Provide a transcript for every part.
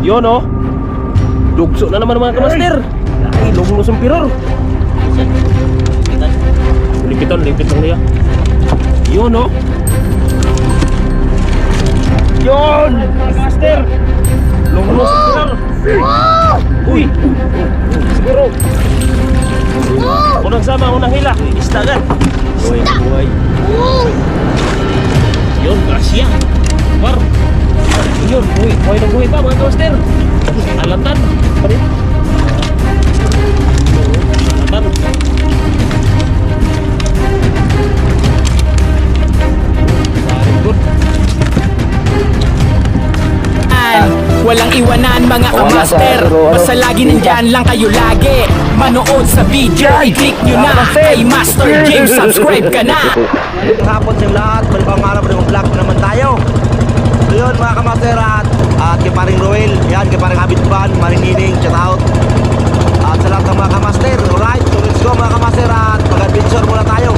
Yun oh. Dugso na naman mga kamaster. Ay, lugnos ang piror. Lipitan niya. Yun oh. Yun! Kamaster! Lugnos ang piror. Uy! Siguro. Unang sama, unang hila. Istagan. Buhay. Yun, grasya. War. Yun, buhay pa mga kamaster. Alatan. Alatan. Very good. Walang iwanan mga kamaster. Basta lagi nandyan lang kayo lagi. Manood sa video, i-click nyo na kay Master James, subscribe ka na. Magandang hapon sa lahat. Balibang araw ng vlog naman tayo. So yun mga kamaster at kay paring Roel, yan kay paring Habitban, Maring Nining, shout out. At sa lahat ng mga kamaster. Alright, so let's go mga kamaster at mag-adventure muna tayo.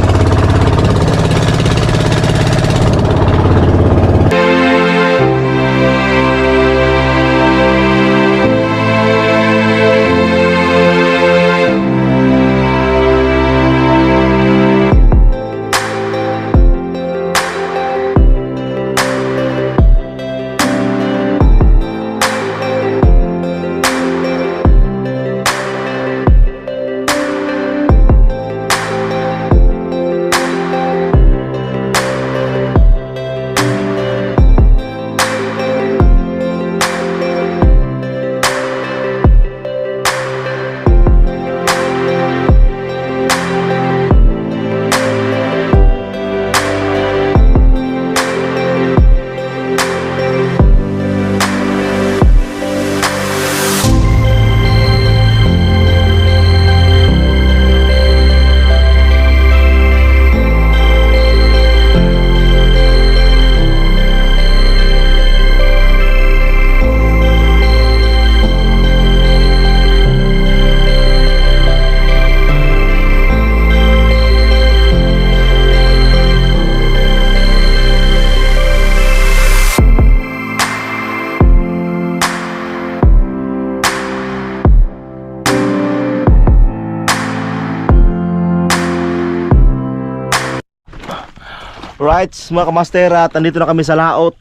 Right, mga kamaster, at andito na kami sa laot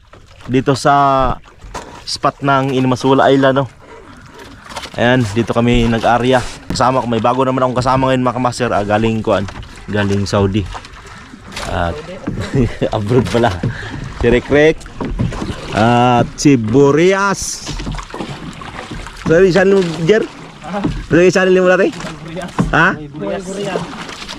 dito sa spot ng Inimasula Island, no? Ayan, dito kami nag-area. Kasama ko, may bago naman akong kasama ngayon mga kamaster, galing Saudi. At abroad pala. Si Rekrek at si Boreas. Sorry, channel mo, Jer? Sorry, channel mo natin? Ha?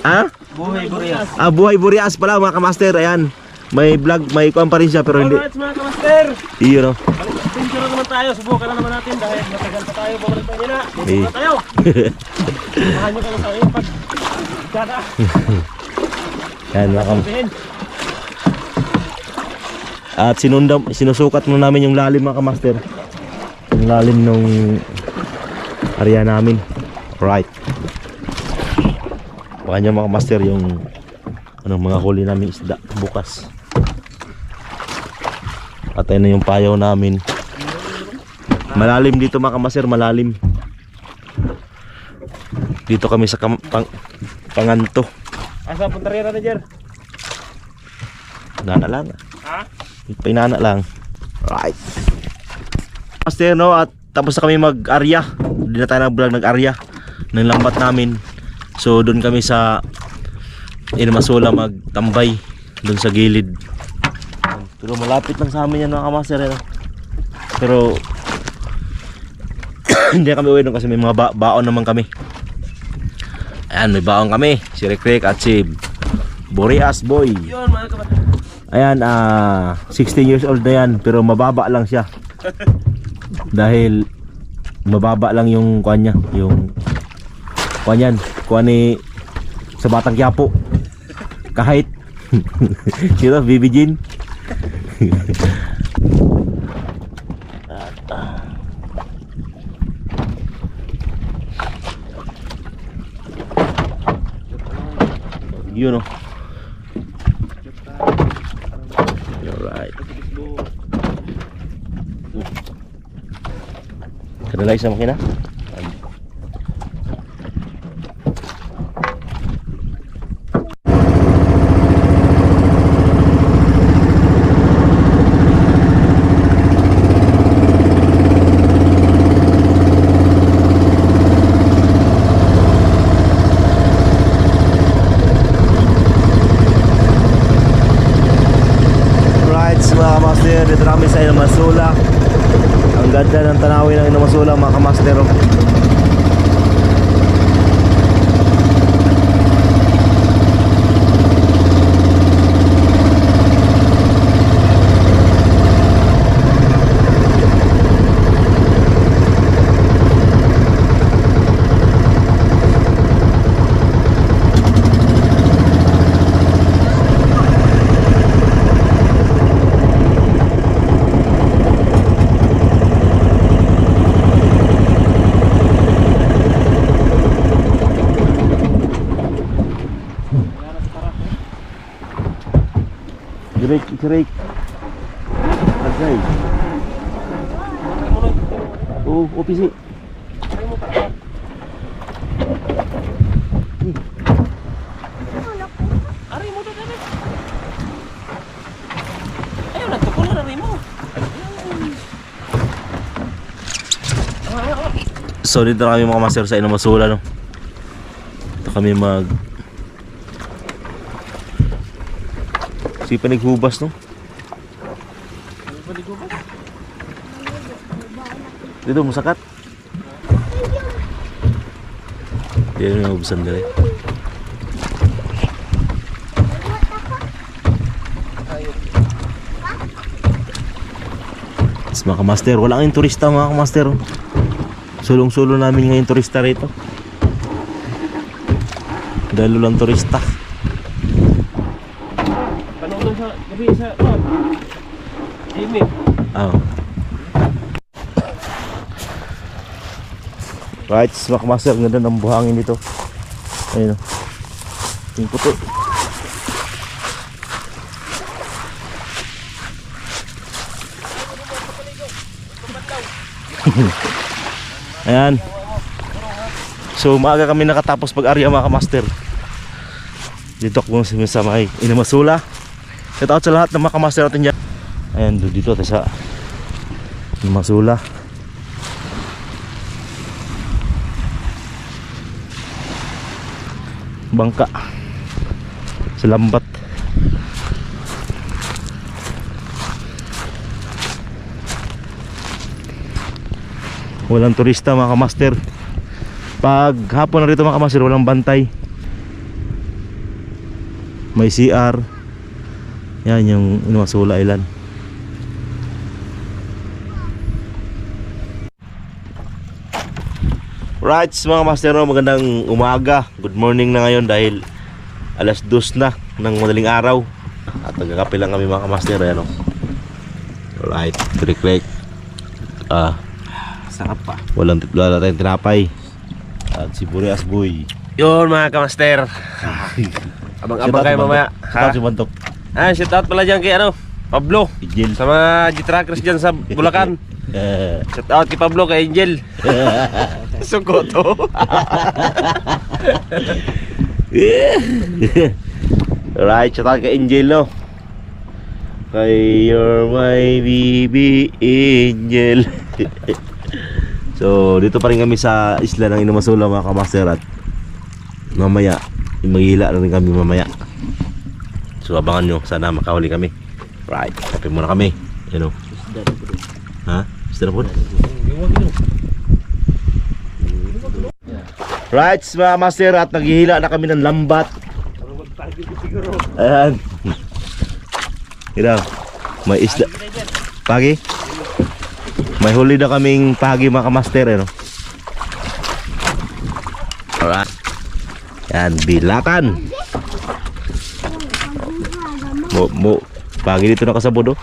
Ha? Buhay Boreas. Buhay Boreas pala mga kamaster. Ayan, may vlog, may kuwan pa rin siya pero hindi. Alright mga kamaster. Iyo no. Picture naman tayo. Subukan na naman natin dahil matagal pa tayo. Babalik pa nyo na. Dito tayo. Samahan nyo kami sa iyo pag gana. Ayan mga kamaster. At sinusukat mo namin yung lalim mga kamaster. Yung lalim nung area namin. Right. Baka nyo mga master yung mga huli namin isda bukas. Patay na yung payaw namin. Malalim dito mga master, malalim. Dito kami sa Panganto. Asa punta rin na Jer? Nana lang. Ha? Pinana lang. Right. Master no, at tapos na kami mag-arya. Hindi na tayo nag-vlog, nag-arya ng lambat namin. So doon kami sa Inimasula magtambay doon sa gilid. Pero malapit lang sa amin yan mga kamaster, pero hindi kami uwi doon kasi may mga baon naman kami. Ayan, may baon kami, si Rekrek at si Boreas boy. Yun mga kamaster. Ayan, 16 years old na yan, pero mababa lang siya. Dahil mababa lang yung kuwan niya, yung kuwan yan, kuwan ni sa Batang Quiapo. Kahit sino, Bibi Jean. Yun o. Alright. Kadalay sa makina. Mga kamaster, dito kami sa Inamasula. Ang ganda ng tanawin ng Inamasula mga kamaster. Direk. Agay. Oh, opisi. Ari mo doon, Ari. Ayaw, nagtukol na rin mo. So dito na kami mga master sa Inamasula, no. Dito kami si panighubas, no. Dito musakat. Diyan na ubusan dali. Mga kamaster, wala kang turista mga kamaster. Sulong-sulo namin ngayon turista rito. Dalo lang turista. Panoorin sa gabi sa Jimmy. Right, mga kamaster, ganda ng buhangin dito. Ayun o. Yung puti. Ayan. So maaga kami nakatapos pag-arya mga kamaster. Dito ako sa may Inamasula. Shout out sa lahat ng mga kamaster natin dyan. Ayan, dito tayo sa Inamasula. Bangka sa lambat. Walang turista mga kamaster. Pag hapon na rito mga kamaster, walang bantay. May CR. Yan yung Inamasula Island. Right mga master, magandang umaga. Good morning na ngayon dahil alas 2 na ng madaling araw. At nagkakape lang kami mga master. Ayan o. Alright, krik-krik. Sarap pa. Wala tayong tinapay. At si Burias Boy. Yun mga kamaster. Abang-abang kayo mamaya. Si Bantok. Shout out pala dyan kay Pablo. Angel. Sa mga G-Trackers dyan sa Bulacan. Shout out kay Pablo, kay Angel. Sukoto. Right, shout out kay Angel, no. Kay you're my baby angel. So dito pa rin kami sa isla ng Inamasula mga kamaster. At mamaya maghihila na rin kami mamaya. So abangan nyo, sana makahuli kami. Right, kape muna kami. Yan o. Ha? Isda na po? Right mga master, at naghihila na kami ng lambat. Ayan. Hirap. May isda. Pagi? May huli na kaming pagi mga kamaster, no? Alright. Yan, bilakan. Pagi dito nakasabod, oh.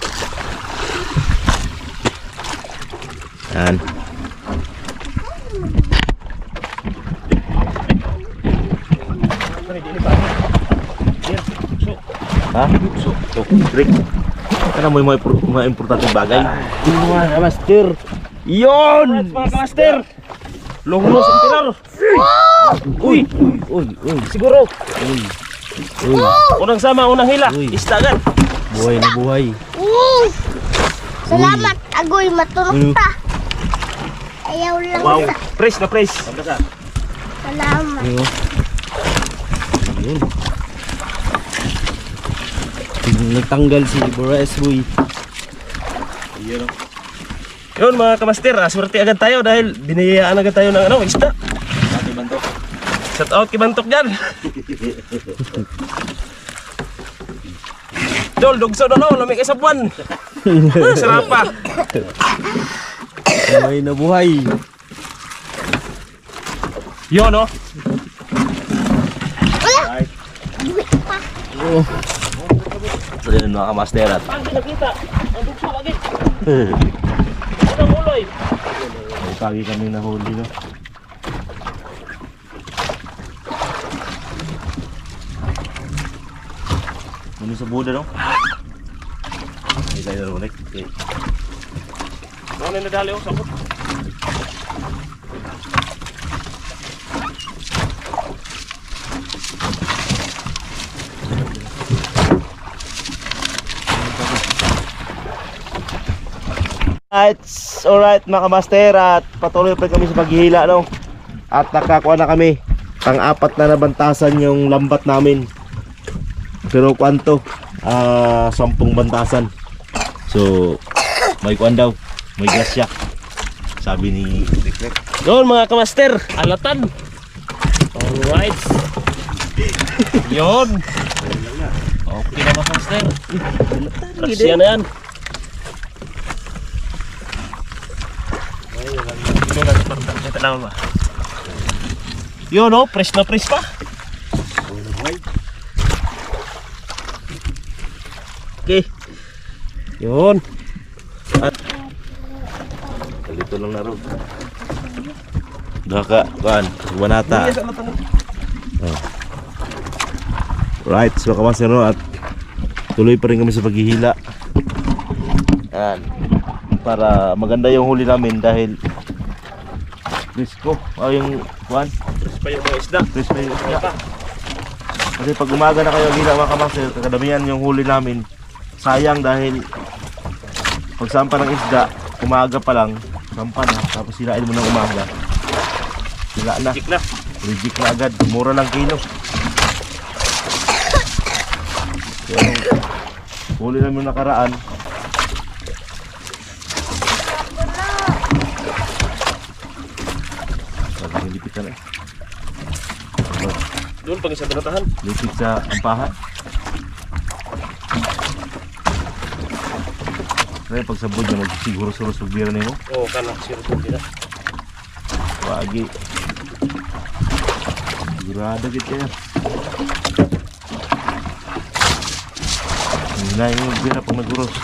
Yan. Ha? So, trick. Kana mo yung mga importanteng bagay. Mga master. Yon! Alright mga kamaster. Lunglos ang tirar. Uy! Uy! Siguro. Uy! Unang sama, unang hila. Uy. Isda agad. Buhay na buhay. Salamat, agoy matulog ta. Ayaw lang Wow. sa. Praise na praise. Salamat. Yun. Nagtanggal si Boras boy. Yun mga kamaster, swerte agad tayo dahil biniyayaan agad tayo ng isda. Shout out kay Bantok dyan. Dol, dugso na lamig ka sa buwan. Sarap pa. Buhay na buhay. Yun no. So yun mga kamaster at Pag nakita, ang dugso lagi. Ang uloy. may pagi kami nahuli no. Ano sa Buda no? May tayo na ulit. Okay. Ano na nadali ako sa kapot. Alright mga kamaster at patuloy pa kami sa paghihila no. At nakakuha na kami pang-apat na nabantasan yung lambat namin. Pero kwanto? 10 bantasan. So may kuan daw, may grasya. Sabi ni Rick. Yun mga kamaster, alatan. Alright. Yun. Okay na mga kamaster. Rasya na yan. Ito lang ba? Yun no, fresh na fresh pa. Okay. Yun. At Dito lang na ro. Daka kuan, wanata. Right, so kamaster no at tuloy pa rin kami sa paghihila. Yan. Para maganda yung huli namin dahil risko yung kuan, fresh pa yung mga isda. risko yung isda. Kasi pag umaga na kayo hila mga kamaster, kadamihan yung huli namin. Sayang dahil pagsampa ng isda, umaga pa lang, sampa na, tapos silain mo ng umaga. Sila na, Jik na. reject na agad, mura ng kilo. So, huli namin nakaraan. Parang lipit na eh. Doon pag isa tinatahan. Lipit sa ampahan. Kaya pag sabod nyo, magsiguro-suro sugbira nimo. Oo, kanak sirot mo sila. Wagi. Sigurado kita yan. Hindi na yung magbira pag naguros.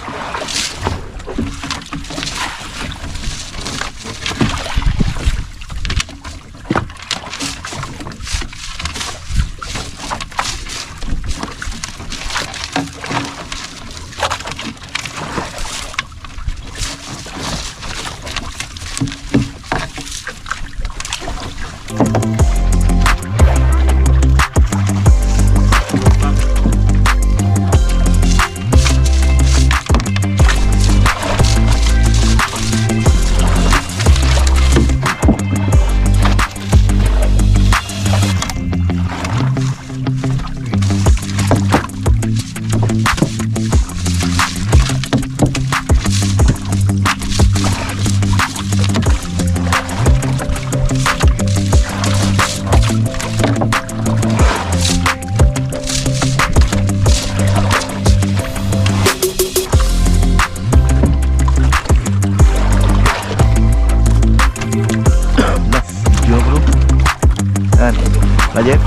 Jeff?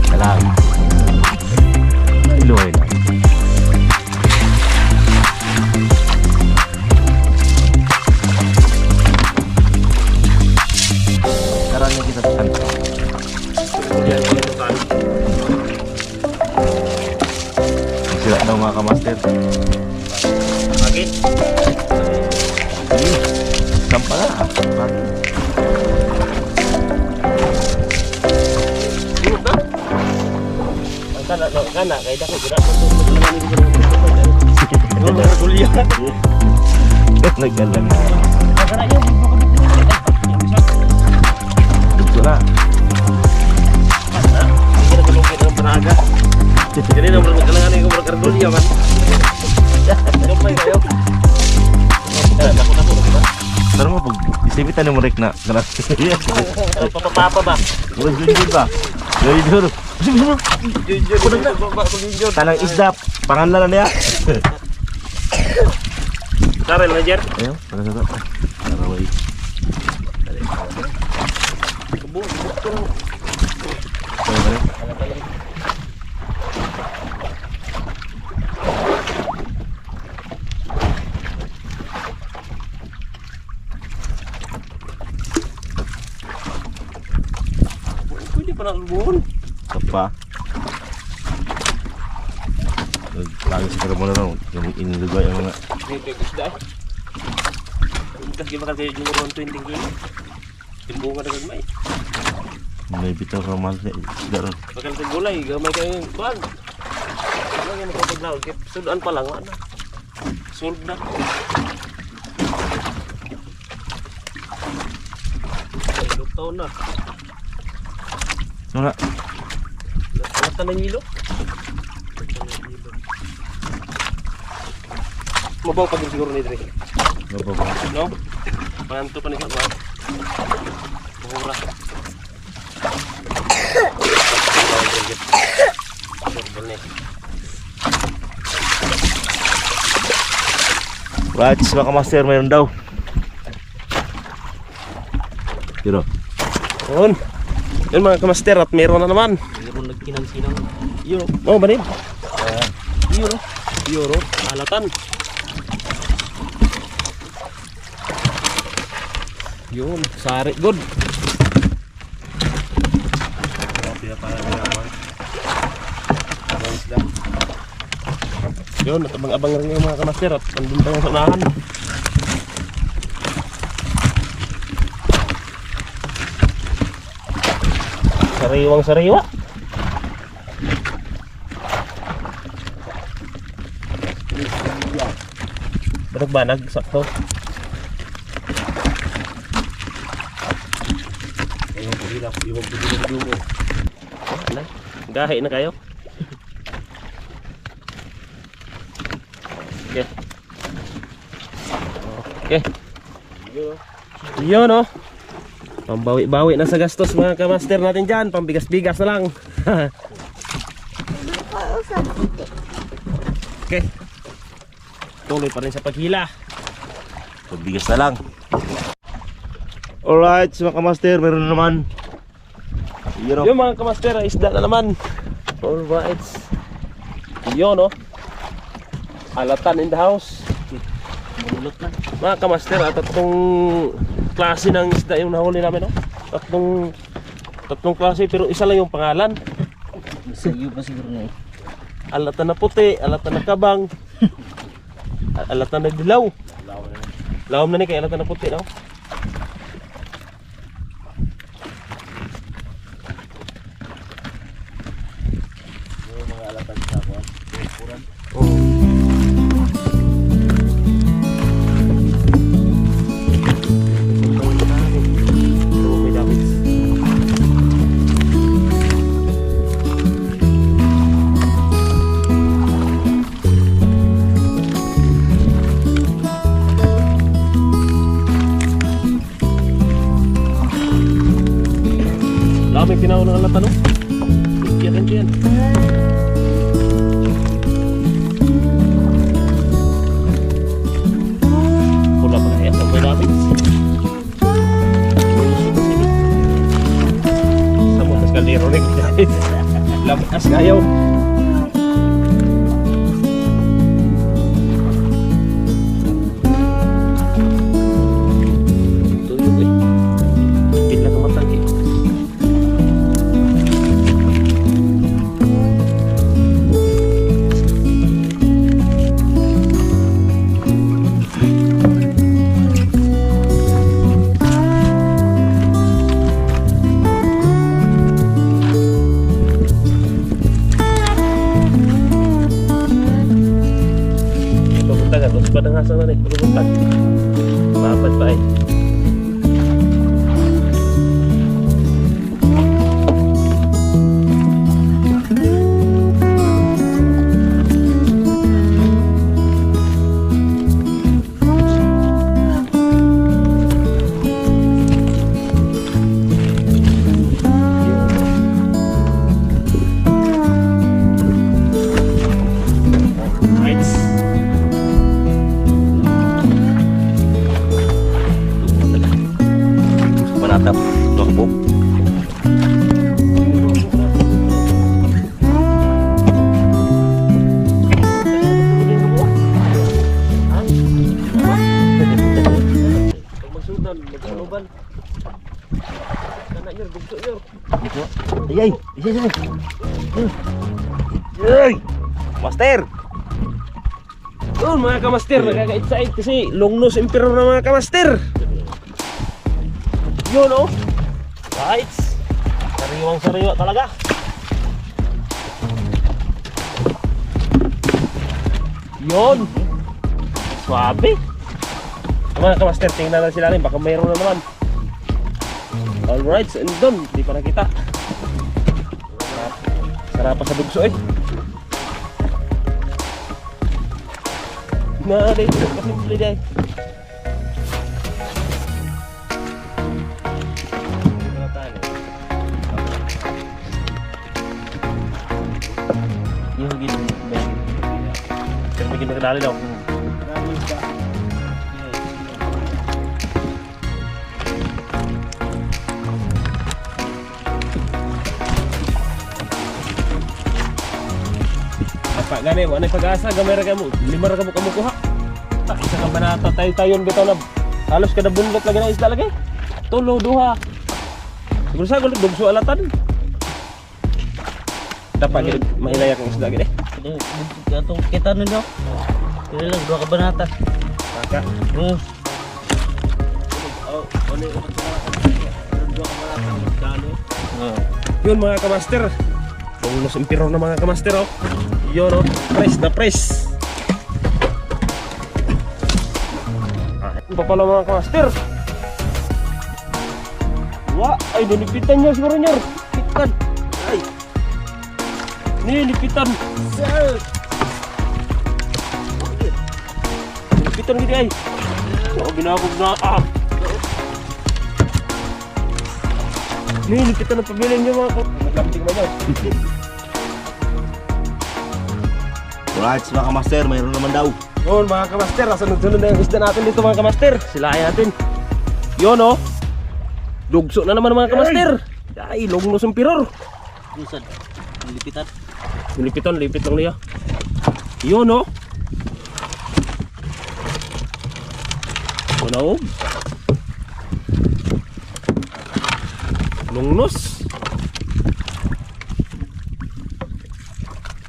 Salam. Iloy lang. Sekarang kita tekan. Sila daw mga kamaster. Lagi. Sampa na. Sulod na. Ang kana, kaya dako, gina. Gulya. Naggalang. Kana yun. Dito na. Hindi na galungkit ang panaga. Jadi naman magkalangan yung gulya man. Gampay kayo. Naku, diba? Pero mo pag isipitan mo Rick na galas. Papapapa ba? Jujur ba? Jujur. Jujur. Tanang isda, pangalan na niya. Darel na, Jer. Ayo, para sa Taraway. Pwede pa nalubon. Apa? Lagi siguro mo na lang yung inilugay ang mga Hindi isda. Kasi bakal kayo yung 120 kilo. Timbungan na gagmay. may bitaw ka mahal na isda ron. Bakal sa gulay, gamay kayo yung bag. Ano yung nakapaglaw? Sudan pa lang, ano? Solve na. Ay, luktaw na. So na, Alata na nilo. Mabaw pa din siguro ni Dre. mababa. No? Panto pa ni Kagwa. Mahura. Right, mga master mayroon daw. Tiro. Yun. Yun mga kamaster at meron na naman. Meron nagkinang-sinang. Euro. Oh, ba rin? Euro. Euro. Alatan. Yun. Sari. Good. Yun. At abang-abang rin yung mga kamaster at andun pa yung sa unahan. Sariwang sariwa. Banag-banag, sakto. Ayun, pagilap, iwag mo. Gahi na kayo. Okay. Okay. Yun, oh. Pambawi-bawi na sa gastos mga kamaster natin dyan. Pambigas-bigas na lang. Okay. Tuloy pa rin sa paghila. Pabigas na lang. Alright, mga kamaster, meron na naman. Yun, Yung mga kamaster, isda na naman. Alright. Yun, oh. Alatan in the house. Mga kamaster, at tatlong klase ng isda yung nahuli namin, oh. Tatlong klase, pero isa lang yung pangalan. Sige pa siguro na eh. Alatan na puti, alatan na kabang, alatan na dilaw. Lawom na ni kay alatan na puti, no? May pinaw ng alatan, no? Yan. Pula pa kaya sampai namin. Samot na skalero rin. Lamas kayo. Tuyok eh. Bigla kamatang eh. Doon, magkaluban. Kana nyo, dugso nyo. Ay! Ay! Master! Doon mga kamaster, nakaka-excite kasi long nose emperor na mga kamaster. Yun oh. Right. Sariwang sariwa talaga. Yun. Swabe. Mga kamaster, tingnan na sila rin. Baka mayroon na naman. Alright, so doon. Hindi pa nakita. Sarap pa sa dugso eh. Na dito kasimple dai. Yung gini ba? Pero bikin magdali daw. Apa gani mo na pag-asa gamay ra kamo. Lima ra kamo kuha. Tak isa ka banata tayo-tayon bitaw na. Halos kada bundok lagi na isda lagi. Tulo duha. Siguro sa gulo dugso alatan. Dapat gid mahinaya kang isda gid. Atong kita ninyo. Dili lang dua ka banata. Maka. Oh, ano yung dua ka banata dalo. Yun mga kamaster. Panglos emperor na mga kamaster oh. Yun oh, press na press. Ito pa pala mga kamaster. Wah, ay nilipitan niya siguro niya. Lipitan. Ay. Nilipitan. Sir. Nilipitan gini ay. Oh, binabog na ah. Nilipitan ang pabilin niya mga kamaster. Nagkamping ba niya? Right, mga kamaster, mayroon naman daw. Yun mga kamaster, sunod-sunod na yung isda natin dito mga kamaster. Silayan natin. Yun oh. Dugso na naman mga kamaster. Ay, longnos ang piror. Usad. Lipitan. Lipitan, lipit lang niya. Yun oh. Yun oh. Longnos.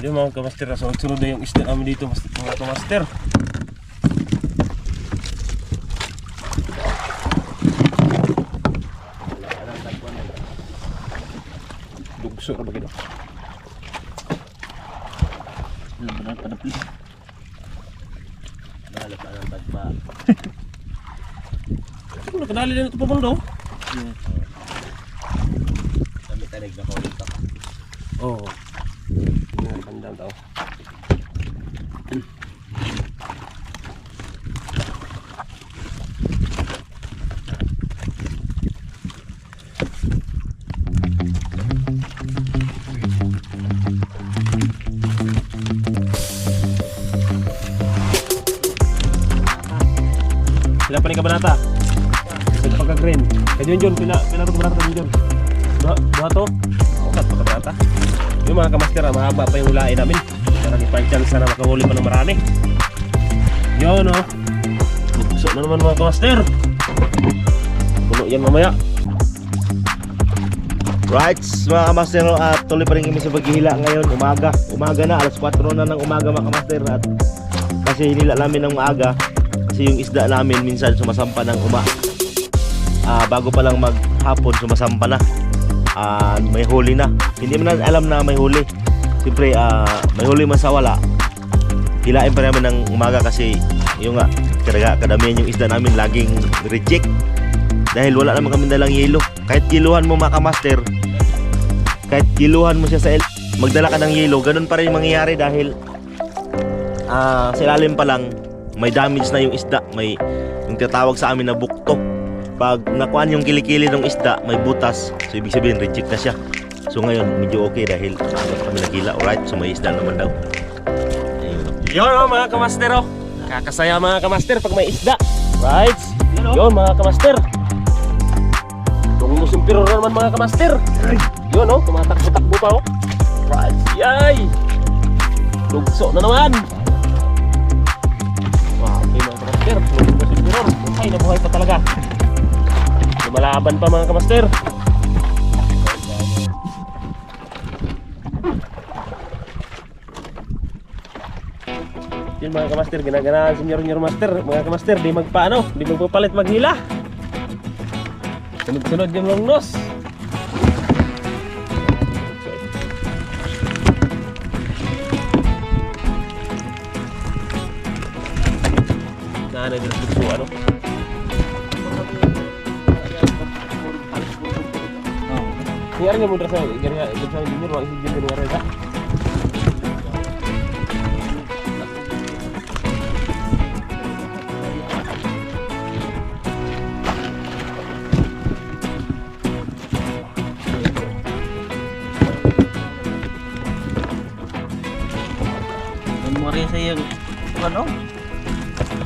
Yung mga kamaster, sunod-sunod na yung isda namin dito mga kamaster. Dugso na ba gino? Benar pada pis. Balap ang tagpa. Siguro nakadali na ito pa mundo. Kami tanig na ko dito. Oo. Pandang tau. Sila pa ni kabanata. Sila pagka-green. Kajun-jun, pila ito kabanata kajun-jun. Dua to. Ukat pa kabanata. Yung mga kamaster, mahaba pa yung hulain namin. Para may chance na makahuli pa ng marami. Yun oh. Bukso na naman mga kamaster. Puno yan mamaya. Right, mga kamaster, at tuloy pa rin kami sa paghihila ngayon. Umaga na, alas 4 na ng umaga mga kamaster. At kasi hinila namin ng maaga. Kasi yung isda namin minsan sumasampa ng bago pa lang maghapon sumasampa na. May huli na. Hindi man alam na may huli. Siyempre may huli man sa wala. Hilain pa namin ng umaga kasi yung kadamihan yung isda namin laging reject. Dahil wala naman kami dalang yelo. Kahit yeluhan mo mga kamaster, kahit yeluhan mo siya sa magdala ka ng yelo, ganun pa rin yung mangyayari dahil sa ilalim pa lang may damage na yung isda. May yung tinatawag sa amin na bukto. Pag nakuhaan yung kilikili ng isda, may butas. So ibig sabihin reject na siya. So ngayon medyo okay dahil kami nagila. Alright, so may isda naman daw. Yun oh, mga kamaster oh. Kakasaya mga kamaster pag may isda. Right? Yun mga kamaster. Lungos yung piror naman mga kamaster. Yun oh, tumatakbo-takbo pa oh. Right, yay! Lugso na naman. Wow, okay mga kamaster. Lungos yung piror. Buhay na buhay pa talaga. Lumalaban pa mga kamaster. Yun mga kamaster, ginaganahan si Nyor Master. Mga kamaster, di magpapalit maghila. Sunod-sunod yung longnos. Na din sa ano. Kaya rin mo sa engineer, wag si engineer nga rin ha. Memori sa yung ano?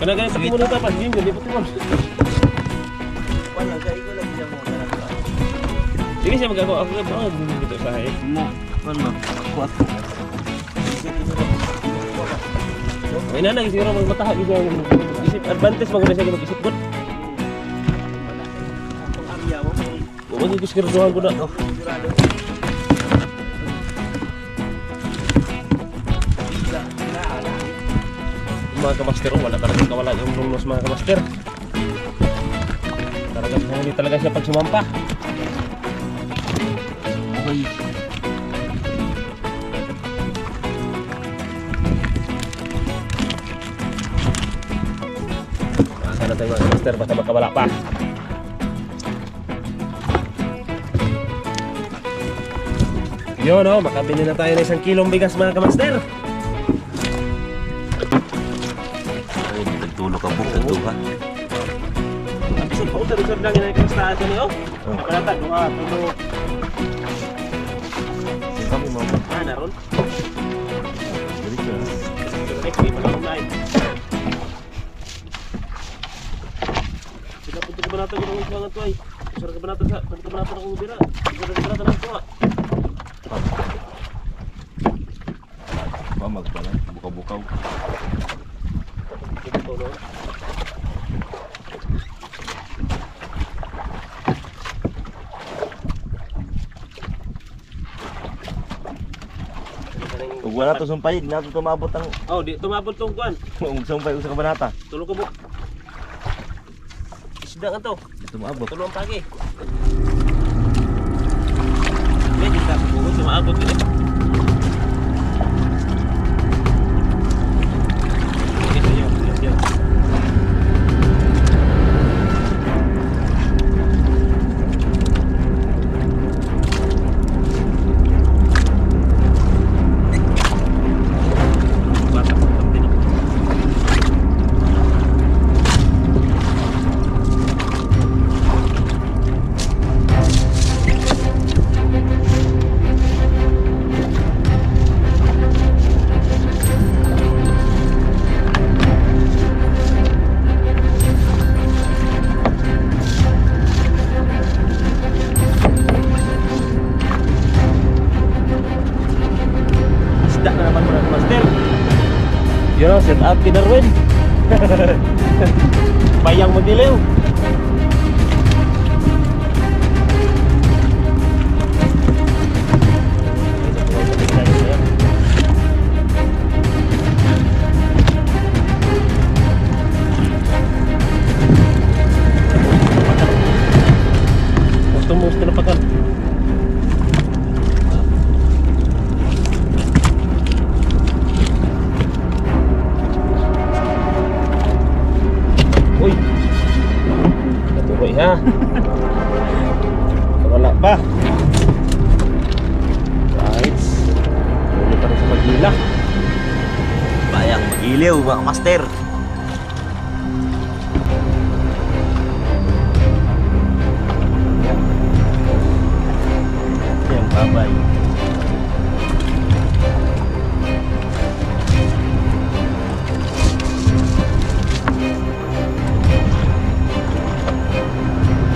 Kena-kena pati mo nito pa, hindi mo timon. Wala kay ko lagi sa mo. Sige siya magagawa ako ba dito sa hay. Mo, ano? Ako. May nanay siguro magmataha gid yung isip advantage maguna siya mag-isip gud. Wag ko siguraduhan ko na. Mga kamaster, wala talagang kawala yung lunglos mga kamaster. Talagang huli talaga siya pag sumampa. Okay. Sana tayo mga kamaster, basta makawala pa. Yun o, makabili na tayo ng 1 kilong bigas mga kamaster. Ay, nagtulog ka po, nagtuha. Kasi po, resort lang yun ay kastahan ko niyo. Nakalata, tulog. Kami mga Naroon. balik ka. Next week pa lang online. Sila punta ka ba natin yung mga ito ay? Sura ka ba natin akong bira? Sura ka ba natin ang tuwa? Pamag pa lang, bukaw-bukaw. Ito no? Huwag wala to sumpay, na to tumabot ang Oh, di tumabot tong kuan. sumpay sa kabanata. Tulog ko mo. Isda nga to. Tumabot. Tulong pagi. Medyo ka buhos maabot din. Ito yun. Bata pa din. Isda na naman mga master. Yun o, set up kay Darwin. Bayang magdilew. Gusto na pakan. Uy. Natukoy ha. Wala pa. Right. Wala pa rin sa Magila. Bayang mag-iliw, mga master. Yung babay.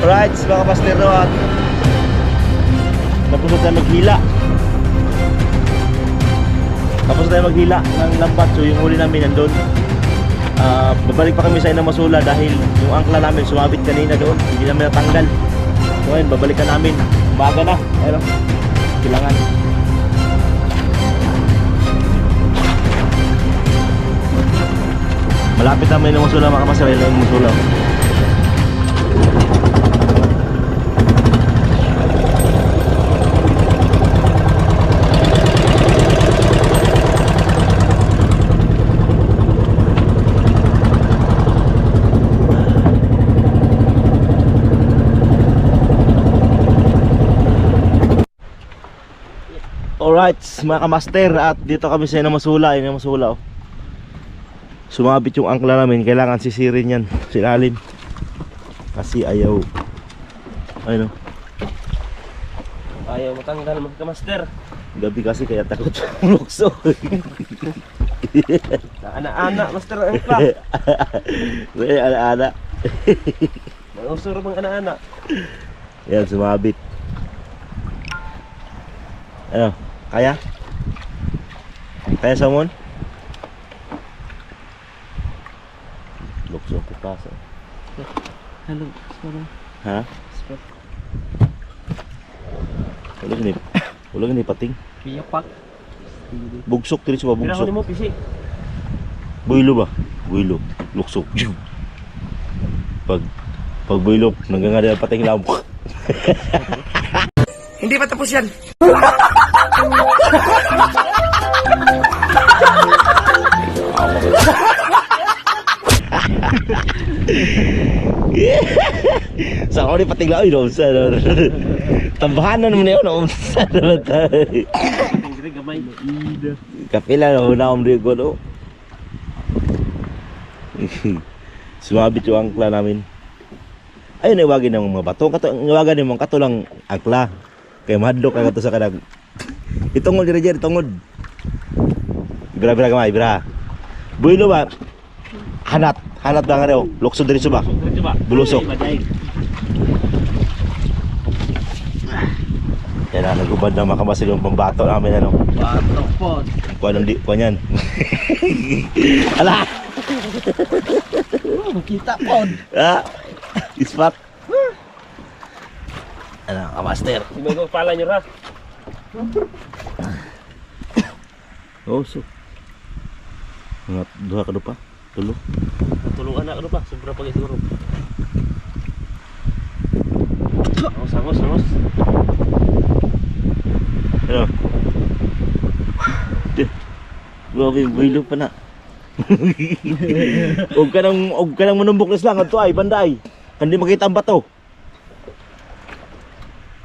Alright, mga master at tapos na tayo maghila. Tapos tayo maghila ng lambat. So yung huli namin nandun. Babalik pa kami sa Inamasula dahil yung angkla namin sumabit kanina doon. Hindi namin natanggal. So ngayon, babalikan namin. Umaga na. Ayun, kailangan. Malapit na may Musula mga kamaster. Ayun yung Musula. Alright, mga kamaster, at dito kami sa Inamasula. Inamasula, oh. Sumabit yung angkla namin. Kailangan sisirin yan sa ilalim kasi ayaw. Ayun, oh. Ayaw matanggal mga kamaster. Gabi kasi kaya takot lukso. Anak-anak master ang clock. May ana-ana. Mausuro mga anak-anak. Yan, sumabit. Ano? Kaya? Kaya Samon? Lukso ko pasa. Hello, sorry. Ha? Wala gani pating. Piyapak. Bugsok diri sa Pira bugsok. ko nimo pisi. Builo ba? Builo. Luksok. Pag builo, nangganga pating lamok. Hindi pa tapos yan. Sa ako ni pating laoy no. Tambahan na naman yun. Tingri gamay. Kapila na huna di ko no. Sumabit yung angkla namin. Ayun, iwagin ng mga bato. Iwagan ng mga katulang angkla. Kaya mahadlok ka to sa kanag. Itungod diri diri tungod. Ibra-ibra gamay, ibra. Builo ba? Hanat ba nga daw? Lukso diri sa ba? Bulusok. Kaya na nagubad na makamasil yung pambato namin ano. Bato po. Kuha ng di, kuha niyan. Ala! Kita po. Ha? Ispat. Ano, kamaster? Di ba ko pala nyo ra? Oh, so. Mga duha ka pa? Tulo? Tulungan na ano pa, sobra pa siguro. Sangos. Ano? Grabe, buhilo pa na. Huwag ka nang manumbok lang ato ay, banday. Hindi makita ang bato.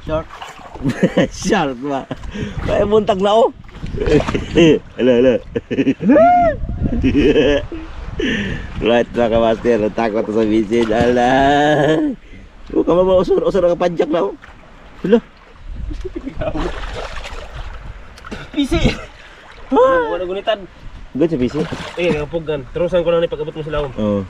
Short. Shark ba? Kaya muntag na oh. Ala. Right mga kamaster, natakot sa bisin. Ala. Huwag ka usor ang padjak na oh. Ala. Pisi! Wala gunitan. Good sa bisin? Nakapugan. Terusan ko lang ni pag-abot mo sila. Oo.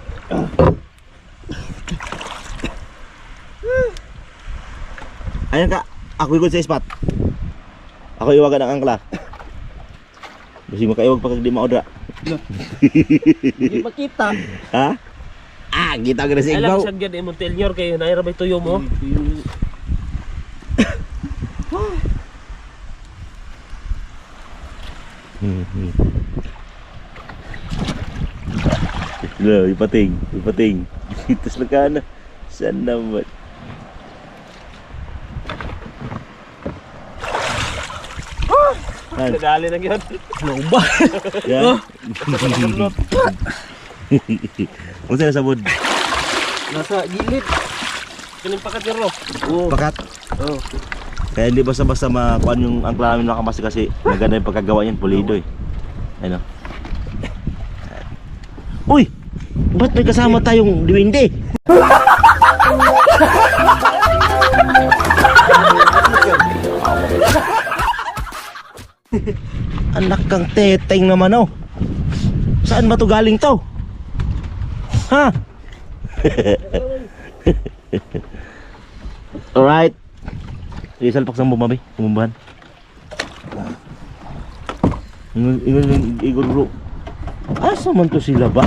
Ayan ka, ako ikot sa spot. Ako iwagan ang angkla. Basi makaiwag pa kag di maodra. Hindi makita. Ha? Kita ka na sa Alam igbaw. ko sagyan imong telnyor kay naira ba tuyo mo? Lo, ipating. Itas lang ka na. Saan naman? Nadali na yun. Loba. Yeah. Kung saan sa wood? Nasa gilid. Kining pakat nyo ro. Pakat. Oo. Kaya hindi basta-basta makuha yung angkla namin nakamasi kasi maganda yung pagkagawa niyan, pulido eh. Ano? Uy! Ba't may kasama tayong diwindi? Anak kang teteng naman oh. Saan ba to galing to? Ha? Alright. Isalpak sa bumabi, kumumbahan. Ingon igor bro. Asa man to sila ba?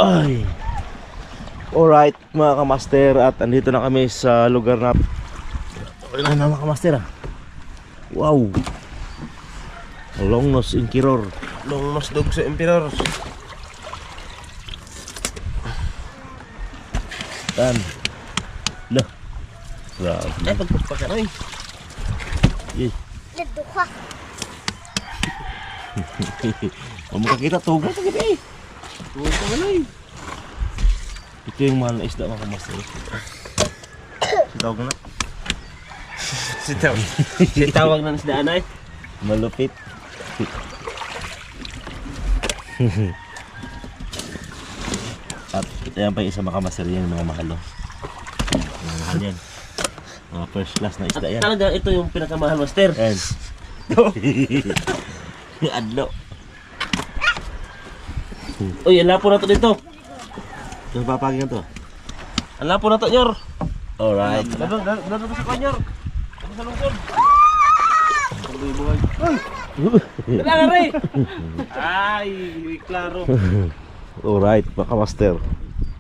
Ay. Alright mga kamaster, at andito na kami sa lugar na ilan na mga kamaster ah. Wow. Long nose inkiror. Long nose dog sa Emperor. Tan. Lah. Grabe. Ay, pagpuspa ka na eh. Yay. Dito ka. O makakita tugas sa gabi. Huwag ka na eh. Ito yung mahal na isda mga kamaster. Sitawag na. Sitawag na sa daan ay. Malupit. At yan pa yung isa mga kamaster, yan mga mahal. Oh. Mga mahal yan. Mga first class na At isda yan. talaga ito yung pinakamahal, master. Yan. Adlo. Uy, ang lapo na to dito. Ito papagyan to. Ang lapo na to, Nyor. Alright. Dato sa kanyor. Dato sa lungkod. Wala nga rin. Ay, klaro. Alright mga kamaster.